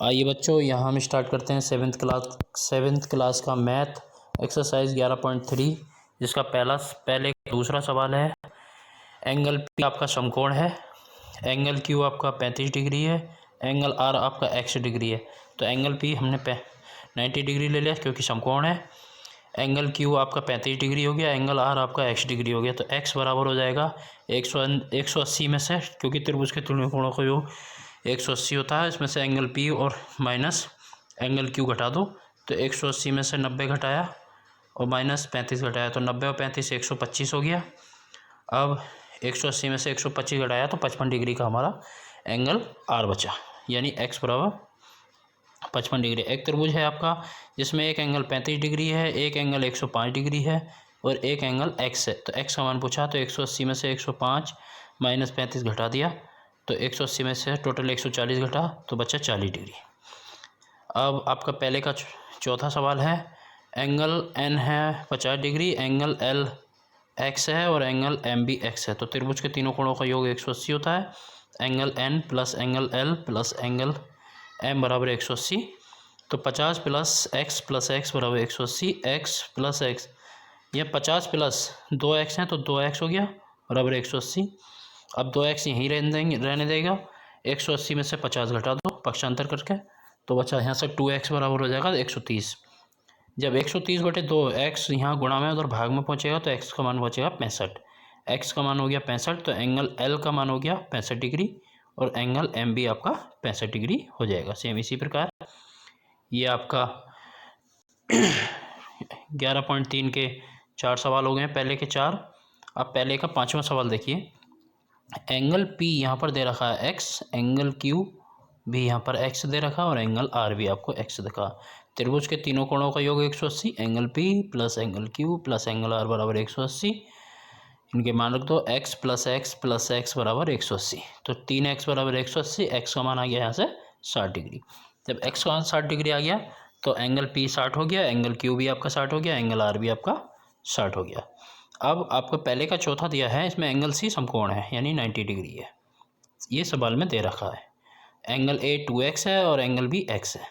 आइए बच्चों, यहाँ हम स्टार्ट करते हैं सेवेंथ क्लास का मैथ एक्सरसाइज 11.3, जिसका दूसरा सवाल है। एंगल पी आपका समकोण है, एंगल क्यू आपका 35 डिग्री है, एंगल आर आपका x डिग्री है। तो एंगल पी हमने 90 डिग्री ले लिया क्योंकि समकोण है। एंगल क्यू आपका 35 डिग्री हो गया, एंगल आर आपका x डिग्री हो गया। तो x बराबर हो जाएगा 180 में से, क्योंकि त्रिभुज के त्रिकोणों का योग 180 होता है। इसमें से एंगल पी और माइनस एंगल क्यू घटा दो। तो 180 में से 90 घटाया और माइनस 35 घटाया, तो 90 और 35 125 हो गया। अब 180 में से 125 घटाया तो 55 डिग्री का हमारा एंगल आर बचा, यानी x बराबर 55 डिग्री। एक त्रिभुज है आपका जिसमें एक एंगल 35 डिग्री है, एक एंगल 105 डिग्री है और एक एंगल x है। तो x का मान पूछा, तो 180 में से 105 माइनस 35 घटा दिया, तो 180 में से टोटल 140 घटा तो बचा 40 डिग्री। अब आपका पहले का चौथा सवाल है। एंगल n है 50 डिग्री, एंगल l x है और एंगल m भी x है। तो त्रिभुज के तीनों कोणों का योग 180 होता है। Angle n plus angle l plus angle m बराबर 180। तो 50 प्लस x बराबर 180, x प्लस x, यह 50 प्लस 2x है तो 2x हो गया बराबर 180। अब 2x यहीं रहने देगा। 180 में से 50 घटा दो पक्षांतर करके, तो बचा यहाँ से 2x बराबर हो जाएगा 130। जब 130 बटे 2x यहाँ गुणा में उधर भाग में पहुँचेगा तो x का मान पहुँचेगा 65। x का मान हो गया 65, तो एंगल l का मान हो गया 65 डिग्री और एंगल m भी आपका 65 डिग्री हो जाएगा। सेम इसी प्रकार ये आपका 11.3 के 4 सवाल हो गए हैं, पहले के 4। अब पहले का 5वां सवाल देखिए। एंगल P यहाँ पर दे रखा है x, एंगल Q भी यहाँ पर x दे रखा और एंगल R भी आपको x दिखा। त्रिभुज के तीनों कोणों का योग 180, angle P plus angle Q plus angle R बराबर 180। इनके मान रख दो, x प्लस x बराबर 180। तो 3x बराबर 180, x का मान आ गया यहाँ से 60 डिग्री। जब x का मान 60 डिग्री आ गया तो एंगल P 60 हो गया, एंगल Q भी आपका 60 हो गया, एंगल R भी आपका 60 हो गया। अब आपको पहले का चौथा दिया है, इसमें एंगल C समकोण है यानी 90 डिग्री है, ये सवाल में दे रखा है। एंगल A 2x है और एंगल B x है।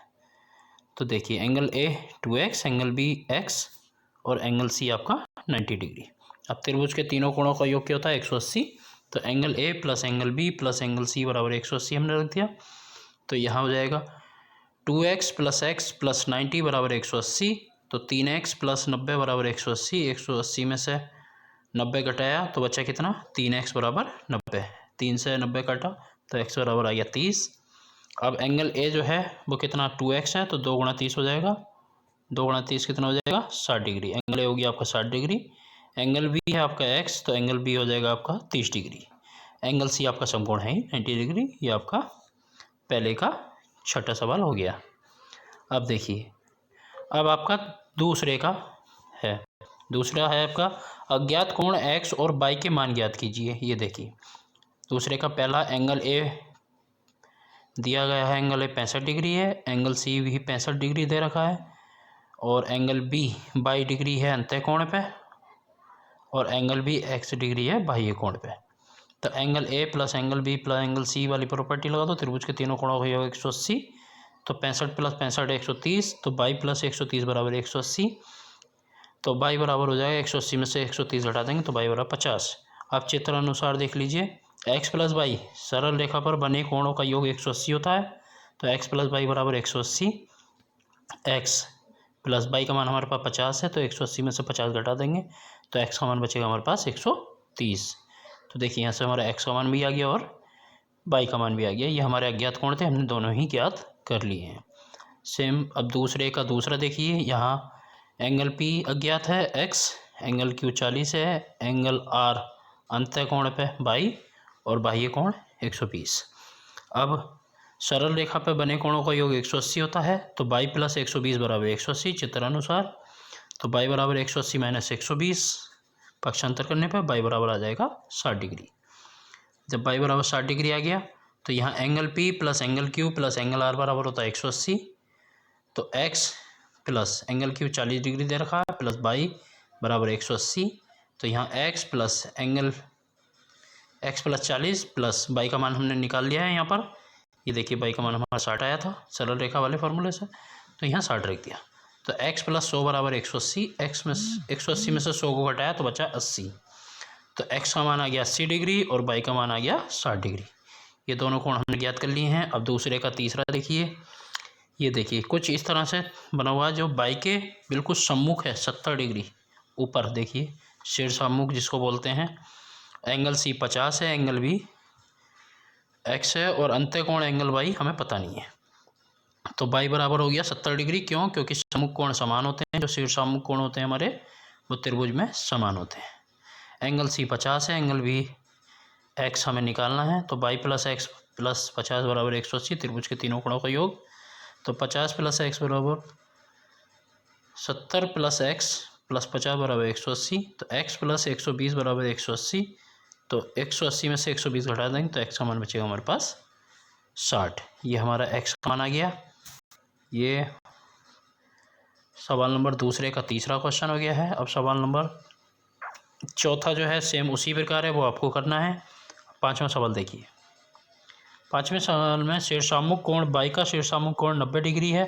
तो देखिए angle A 2x, angle B x और एंगल C आपका 90 डिग्री। अब त्रिभुज के तीनों कोणों का योग क्या होता है 180। तो angle A plus angle B plus angle C बराबर 180 हमने रख दिया। तो यहाँ हो जाएगा 2x प्लस x प्लस 90 बराबर 180। तो 3x प्लस 90 बराबर 180। 180 में से 90 घटाया तो बचा कितना, 3x बराबर 90। 3 से 90 काटा तो x बराबर आ गया 30। अब एंगल A जो है वो कितना 2x है, तो 2 गुणा 30 हो जाएगा। 2 गुणा 30 कितना हो जाएगा 60 डिग्री। एंगल A हो गया आपका 60 डिग्री। एंगल B है आपका x, तो एंगल B हो जाएगा आपका 30 डिग्री। एंगल C आपका समकोण है ही 90 डिग्री। ये आपका पहले का छठा सवाल हो गया। अब देखिए, अब आपका दूसरे का है। दूसरा है आपका अज्ञात कोण x और y के मान ज्ञात कीजिए। ये देखिए दूसरे का पहला एंगल A दिया गया है, एंगल A 65 डिग्री है, एंगल C भी 65 डिग्री दे रखा है और एंगल B 22 डिग्री है अंतः कोण पे और एंगल B x डिग्री है बाह्य कोण पे। तो angle A plus angle B plus angle C वाली प्रॉपर्टी लगा दो। त्रिभुज के तीनों कोणों का योग 180। तो 65 प्लस 65 130, तो 22 प्लस 130 बराबर 180। तो 22 बराबर हो जाएगा 180 में से 130 घटा देंगे तो 22 बराबर 50। आप चित्र अनुसार देख लीजिए, x प्लस वाई सरल रेखा पर बने कोणों का योग 180 होता है। तो x प्लस वाई बराबर 180। x प्लस वाई का मान हमारे पास 50 है, तो 180 में से 50 घटा देंगे तो x का मान बचेगा हमारे पास 130। तो देखिए यहाँ से हमारा x का मान भी आ गया और y का मान भी आ गया। ये हमारे अज्ञात कोण थे, हमने दोनों ही ज्ञात कर लिए हैं। सेम अब दूसरे का दूसरा देखिए। यहाँ एंगल P अज्ञात है x, एंगल Q 40 है, एंगल R अंतः कोण पे 22 और बाह्य कोण 120। अब सरल रेखा पर बने कोणों का योग 180 होता है। तो 22 प्लस 120 बराबर 180 चित्र अनुसार। तो 22 बराबर 180 माइनस 120 पक्षांतर करने पर 22 बराबर आ जाएगा 60 डिग्री। जब 22 बराबर 60 डिग्री आ गया तो यहाँ angle P plus angle Q plus angle R बराबर होता है 180। तो x plus angle Q 40 degree दे रखा है प्लस 22 बराबर 180। तो यहाँ x प्लस 40 प्लस y का मान हमने निकाल लिया है यहाँ पर। ये देखिए बाई का मान हमारा 60 आया था सरल रेखा वाले फार्मूले से, तो यहाँ 60 रख दिया। तो x + 100 बराबर 180, x में 180 में से 100 को घटाया तो बचा 80। तो x का मान आ गया 80 डिग्री और y का मान आ गया 60 डिग्री। ये दोनों कोण हमने ज्ञात कर लिए हैं। अब दूसरे का तीसरा देखिए, ये देखिए कुछ इस तरह से बना हुआ है, जो y के बिल्कुल सम्मुख है 70 डिग्री ऊपर, देखिए शीर्ष सम्मुख जिसको बोलते हैं। एंगल C 50 है, एंगल B x है और अंत्य कोण एंगल y हमें पता नहीं है। तो y बराबर हो गया 70 डिग्री। क्यों? क्योंकि सम्मुख कोण समान होते हैं, जो शीर्ष सम्मुख कोण होते हैं हमारे वो त्रिभुज में समान होते हैं। एंगल C 50 है, एंगल B x हमें निकालना है। तो y + x + 50 बराबर 180, त्रिभुज के तीनों कोणों का योग। तो 50 + x बराबर 70 + x + 50 बराबर 180। तो x + 120 बराबर 180। तो 180 में से 120 घटा देंगे तो x का मान बचेगा हमारे पास 60। ये हमारा x का मान आ गया। ये सवाल नंबर दूसरे का तीसरा क्वेश्चन हो गया है। अब सवाल नंबर चौथा जो है सेम उसी प्रकार है, वो आपको करना है। पाँचवा सवाल देखिए। पाँचवें सवाल में शीर्षामुख कोण y का शीर्षामुख कोण 90 डिग्री है।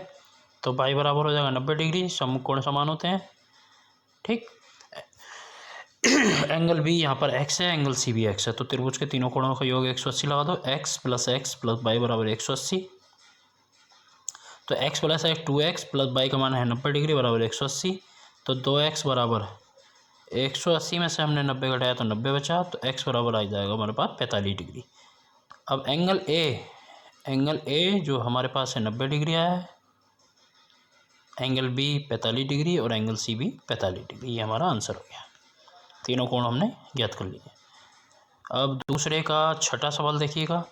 तो y बराबर हो जाएगा 90 डिग्री, सम्मुख कोण समान होते हैं, ठीक। एंगल B यहाँ पर x है, एंगल C भी x है। तो त्रिभुज के तीनों कोणों का योग 180 लगा दो। x + y बराबर 180। तो x + x 2x + y का मान है 90 डिग्री बराबर 180। तो 2x बराबर 180 में से हमने 90 घटाया तो 90 बचा। तो x बराबर आ जाएगा हमारे पास 45 डिग्री। अब एंगल A जो हमारे पास है 90 डिग्री आया है, एंगल B 45 डिग्री और एंगल C भी 45 डिग्री। ये हमारा आंसर हो गया। तीनों कोण हमने ज्ञात कर लिए। अब दूसरे का छठा सवाल देखिएगा।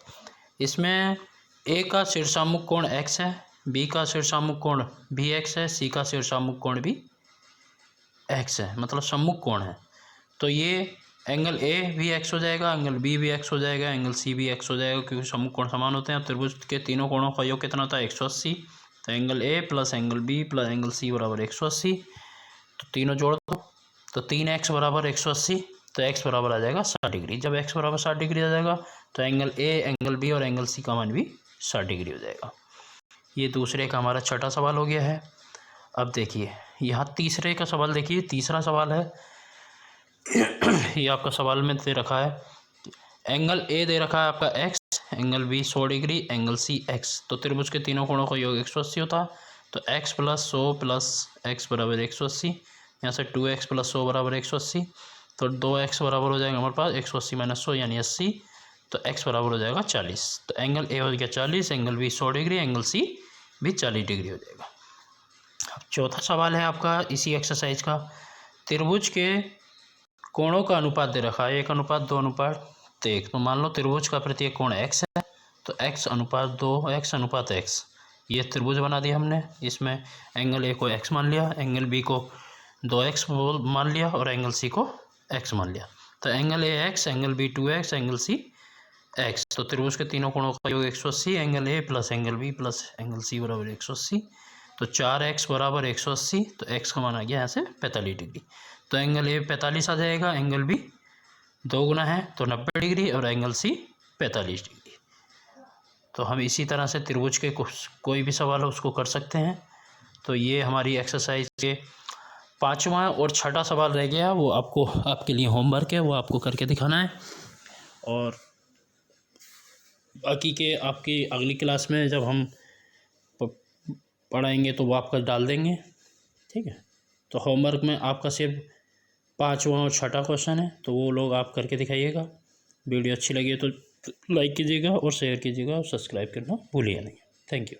इसमें A का शीर्षामुख कोण x है, B का शीर्षामुख कोण भी x है, C का शीर्षामुख कोण भी x है, मतलब सम्मुख कोण है। तो ये एंगल A भी x हो जाएगा, एंगल B भी x हो जाएगा, एंगल C भी x हो जाएगा, क्योंकि सम्मुख कोण समान होते हैं। त्रिभुज के तीनों कोणों का योग कितना था? 180। तो angle A + angle B + angle C बराबर 180। तो तीनों जोड़ दो तो 3x बराबर 180। तो x बराबर आ जाएगा 60 डिग्री। जब x बराबर 60 डिग्री आ जाएगा तो एंगल A, एंगल B और एंगल C का मान भी 60 डिग्री हो जाएगा। ये दूसरे का हमारा छठा सवाल हो गया है। अब देखिए यहाँ तीसरे का सवाल देखिए। तीसरा सवाल है ये आपका सवाल में दे रखा है, एंगल A दे रखा है आपका x, angle B 100 degree, angle C x। तो त्रिभुज के तीनों कोणों का योग 180 होता। तो x + 100 + x बराबर 180। यहाँ से 2x + 100 बराबर 180। तो 2x बराबर हो जाएगा हमारे पास 180 - 100 यानी 80। तो x बराबर हो जाएगा 40। तो एंगल A हो गया 40, angle B 100 degree, angle C भी 40 डिग्री हो जाएगा। अब चौथा सवाल है आपका इसी एक्सरसाइज का, त्रिभुज के कोणों का अनुपात दे रखा है 1:2:1। तो मान लो त्रिभुज का प्रत्येक कोण x है, तो x/2 x/x ये त्रिभुज बना दिया हमने। इसमें एंगल A को x मान लिया, एंगल B को 2x मान लिया और एंगल C को x मान लिया। तो angle A x, angle B 2x, angle C x। तो त्रिभुज के तीनों कोणों का योग 180, angle A + angle B + angle C बराबर 180। तो 4x बराबर 180। तो x का मान आ गया यहाँ से 45 डिग्री। तो एंगल A 45 आ जाएगा, एंगल B 2 गुना है तो 90 डिग्री और एंगल C 45 डिग्री। तो हम इसी तरह से त्रिभुज के कोई भी सवाल हो उसको कर सकते हैं। तो ये हमारी एक्सरसाइज के पाँचवा और छठा सवाल रह गया, वो आपको आपके लिए होमवर्क है, वो आपको करके दिखाना है। और बाकी के आपकी अगली क्लास में जब हम पढ़ाएंगे तो वो आपका डाल देंगे, ठीक है। तो होमवर्क में आपका सिर्फ पाँचवा और छठा क्वेश्चन है, तो वो लोग आप करके दिखाइएगा। वीडियो अच्छी लगी तो लाइक कीजिएगा और शेयर कीजिएगा और सब्सक्राइब करना भूलिए नहीं। Thank you.